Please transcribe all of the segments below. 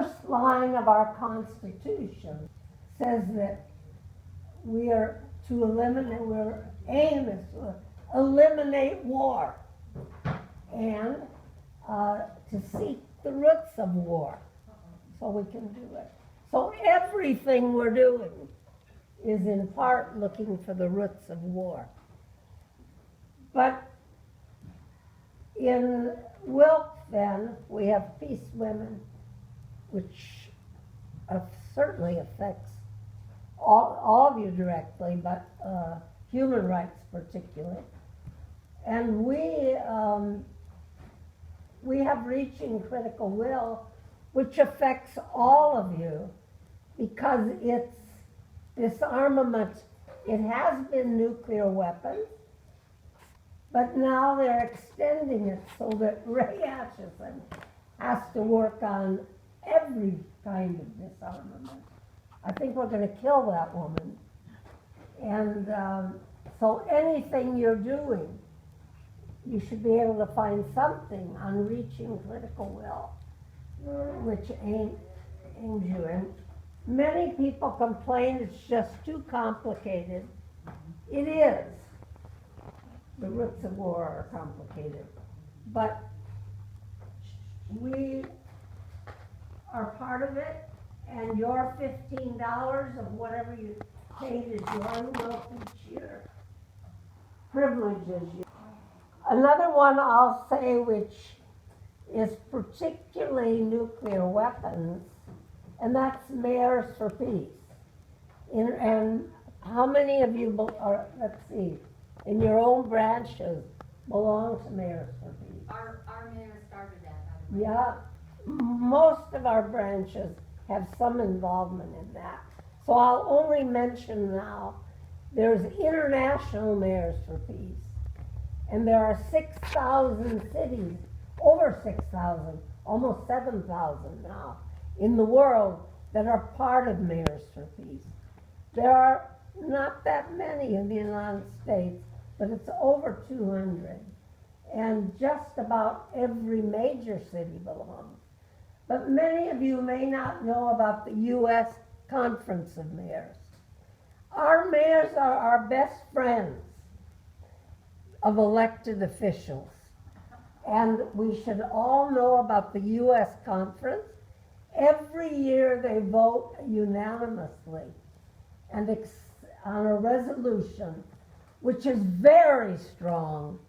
first line of our Constitution says that we are to eliminate, we're aim is to eliminate war and to seek the roots of war so we can do it. So everything we're doing is in part looking for the roots of war. But in WILPF then, we have peace women, which certainly affects all of you directly, but human rights particularly. And we have reaching critical will, which affects all of you because it's disarmament. It has been nuclear weapons, but now they're extending it so that Ray Atchison has to work on every kind of disarmament. I think we're going to kill that woman. And so anything you're doing, you should be able to find something on reaching critical will, which aims you. And many people complain it's just too complicated. It is. The roots of war are complicated. But we are part of it, and your $15 of whatever you paid is your wealth each year. Privileges you. Another one I'll say, which is particularly nuclear weapons, and that's Mayors for Peace. And how many of you are, let's see, in your own branches belong to Mayors for Peace? Our mayor started that. Yeah, most of our branches have some involvement in that. So I'll only mention now, there's International Mayors for Peace. And there are 6,000 cities, over 6,000, almost 7,000 now, in the world that are part of Mayors for Peace. There are not that many in the United States, but it's over 200. And just about every major city belongs. But many of you may not know about the U.S. Conference of Mayors. Our mayors are our best friends of elected officials. And we should all know about the U.S. Conference. Every year they vote unanimously and on a resolution which is very strong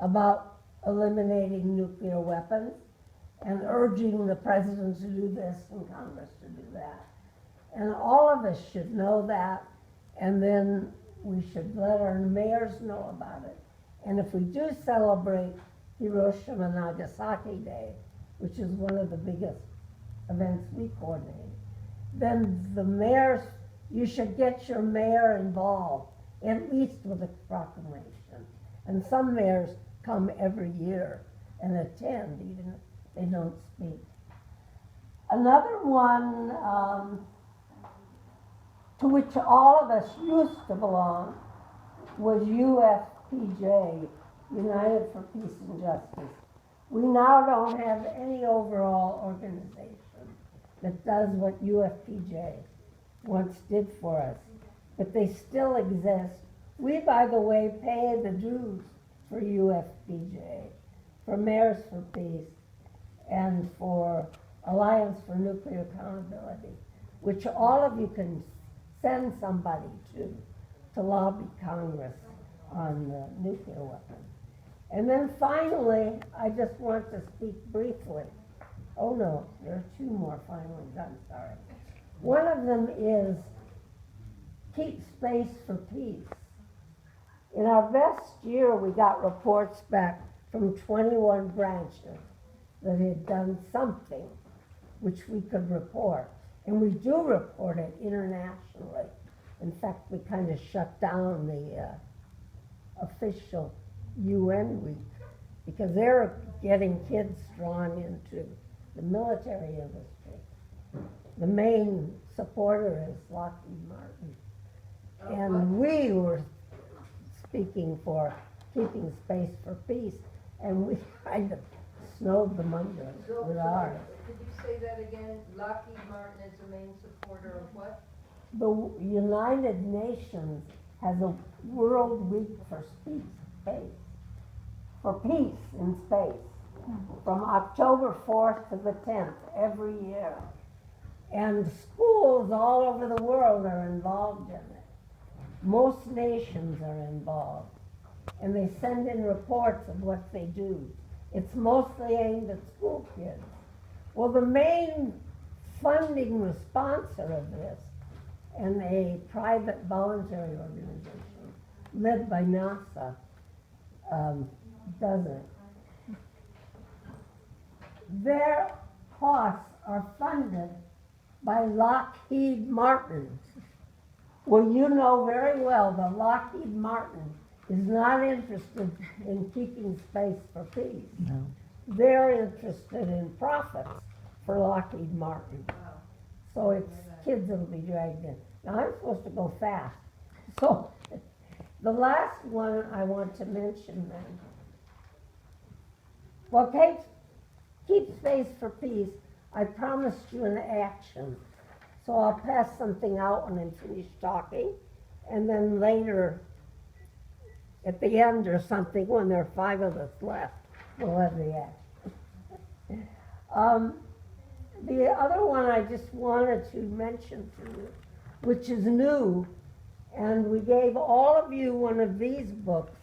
about eliminating nuclear weapons and urging the president to do this and Congress to do that. And all of us should know that, and then we should let our mayors know about it. And if we do celebrate Hiroshima and Nagasaki Day, which is one of the biggest events we coordinate, then the mayors, you should get your mayor involved, at least with a proclamation. And some mayors come every year and attend, even if they don't speak. Another one to which all of us used to belong was UFPJ, United for Peace and Justice. We now don't have any overall organization that does what UFPJ once did for us, but they still exist. We, by the way, pay the dues for UFPJ, for Mayors for Peace, and for Alliance for Nuclear Accountability, which all of you can send somebody to lobby Congress on nuclear weapons. And then finally, I just want to speak briefly. Oh no, there are two more final ones, I'm sorry. One of them is Keep Space for Peace. In our best year, we got reports back from 21 branches that had done something which we could report. And we do report it internationally. In fact, we kind of shut down the official UN week because they're getting kids drawn into the military industry. The main supporter is Lockheed Martin. And we were speaking for keeping space for peace, and we kind of snowed them under So, with so, ours. could you say that again? Lockheed Martin is the main supporter of what? The United Nations has a World Week for Space, for peace in space, from October 4th to the 10th every year. And schools all over the world are involved in it. Most nations are involved. And they send in reports of what they do. It's mostly aimed at school kids. Well, the main funding sponsor of this, and a private voluntary organization led by NASA, does it. Their costs are funded by Lockheed Martin. Well, you know very well that Lockheed Martin is not interested in keeping space for peace. No. They're interested in profits for Lockheed Martin. So it's kids that'll be dragged in. Now, I'm supposed to go fast. So the last one I want to mention then. Well, keep space for peace. I promised you an action. So I'll pass something out when I'm finished talking. And then later, at the end or something, when there are 5 of us left, we'll have the action. The other one I just wanted to mention to you, which is new, and we gave all of you one of these books,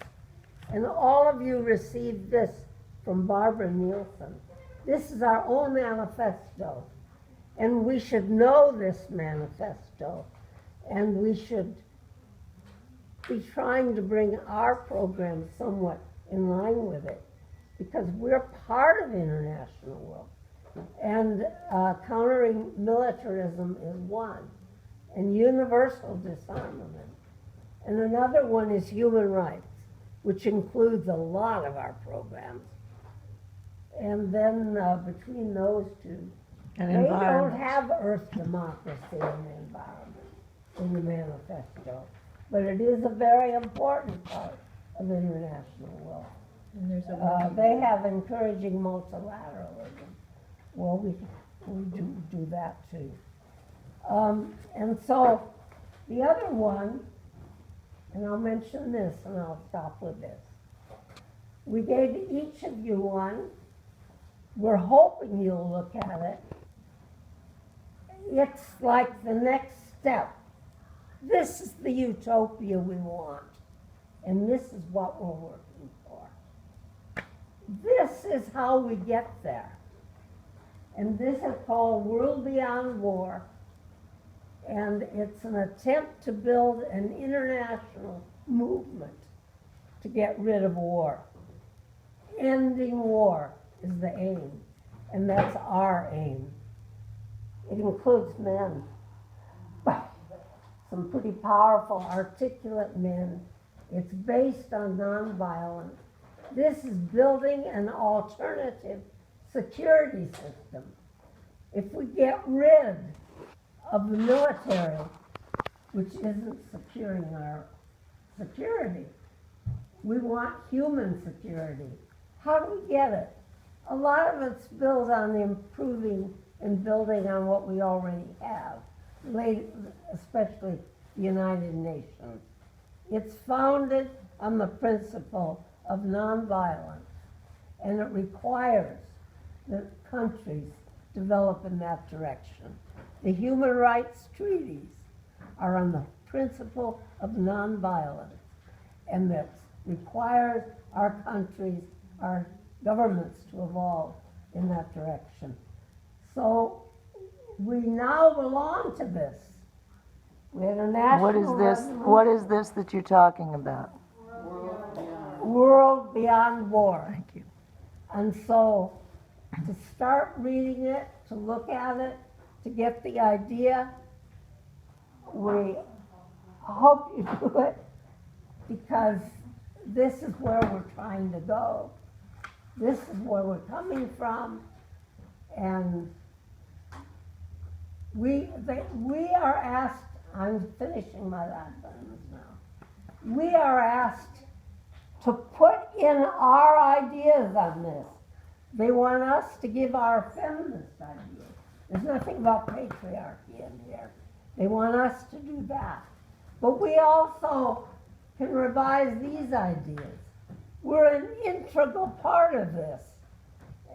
and all of you received this from Barbara Nielsen. This is our own manifesto, and we should know this manifesto, and we should be trying to bring our program somewhat in line with it, because we're part of international law. And countering militarism is one, and universal disarmament. And another one is human rights, which includes a lot of our programs. And then between those two, And they don't environment. have earth democracy in the environment in the manifesto, but it is a very important part of international law. And there's a They have encouraging multilateralism. Well, we do that too. And so the other one, and I'll mention this and I'll stop with this. We gave each of you one. We're hoping you'll look at it. It's like the next step. This is the utopia we want. And this is what we're working for. This is how we get there. And this is called World Beyond War. And it's an attempt to build an international movement to get rid of war. Ending war is the aim, and that's our aim. It includes men, some pretty powerful, articulate men. It's based on nonviolence. This is building an alternative security system. If we get rid of the military, which isn't securing our security, we want human security. How do we get it? A lot of it's built on improving and building on what we already have, especially the United Nations. It's founded on the principle of nonviolence, and it requires that countries develop in that direction. The human rights treaties are on the principle of nonviolence, and that requires our countries, our governments to evolve in that direction. So we now belong to this. We had a national What is this? resolution. What is this that you're talking about? World Beyond War. Thank you. And so to start reading it, to look at it, to get the idea, we hope you do it, because this is where we're trying to go. This is where we're coming from, and we are asked, I'm finishing my last sentence now. We are asked to put in our ideas on this. They want us to give our feminist ideas. There's nothing about patriarchy in here. They want us to do that. But we also can revise these ideas. We're an integral part of this.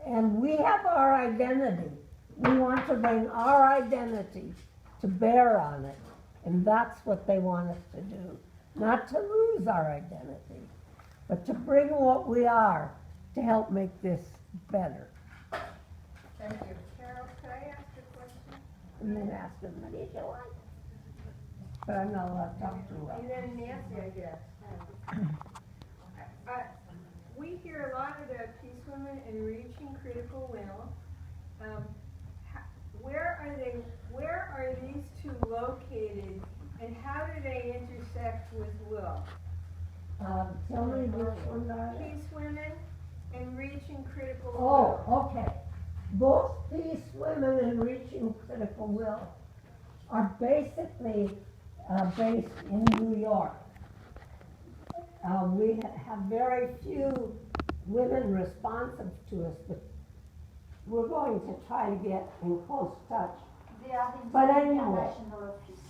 And we have our identity. We want to bring our identity to bear on it. And that's what they want us to do. Not to lose our identity, but to bring what we are to help make this better. Thank you. Carol, could I ask a question? And then ask as many as you like. But I'm not allowed to talk too well. And then Nancy, I guess. We hear a lot about peace women and reaching critical will. Where are these two located, and how do they intersect with will? Tell me which ones are they? Peace women and reaching critical will. Oh, okay. Both peace women and reaching critical will are basically based in New York. We have very few women responsive to us, but we're going to try to get in close touch. They are in But the anyway. international office.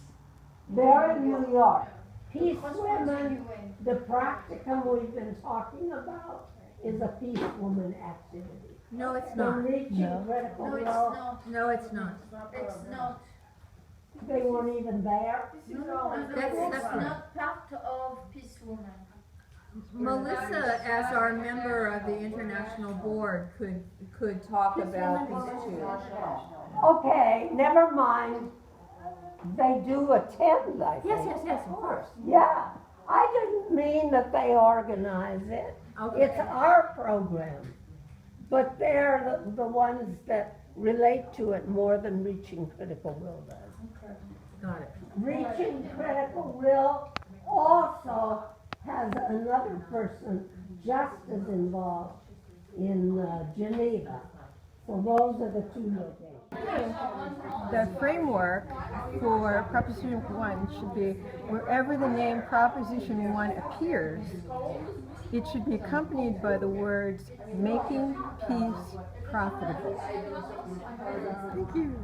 They're in New York. Peace Which ones are women, you in? the practicum we've been talking about is a peace woman activity. No, it's The not. reaching critical No, it's will, not. No, it's not. It's not. they weren't even there. That's not part of peace woman. Melissa, as our member of the international board, could talk about these two. Okay, never mind. They do attend, I think. Yes, of course. Yeah, I didn't mean that they organize it. Okay. It's our program. But they're the ones that relate to it more than Reaching Critical Will does. Got it. Reaching Critical Will also has another person just as involved in Geneva. So those are the two locations. The framework for Proposition 1 should be wherever the name Proposition 1 appears, it should be accompanied by the words making peace profitable. Thank you.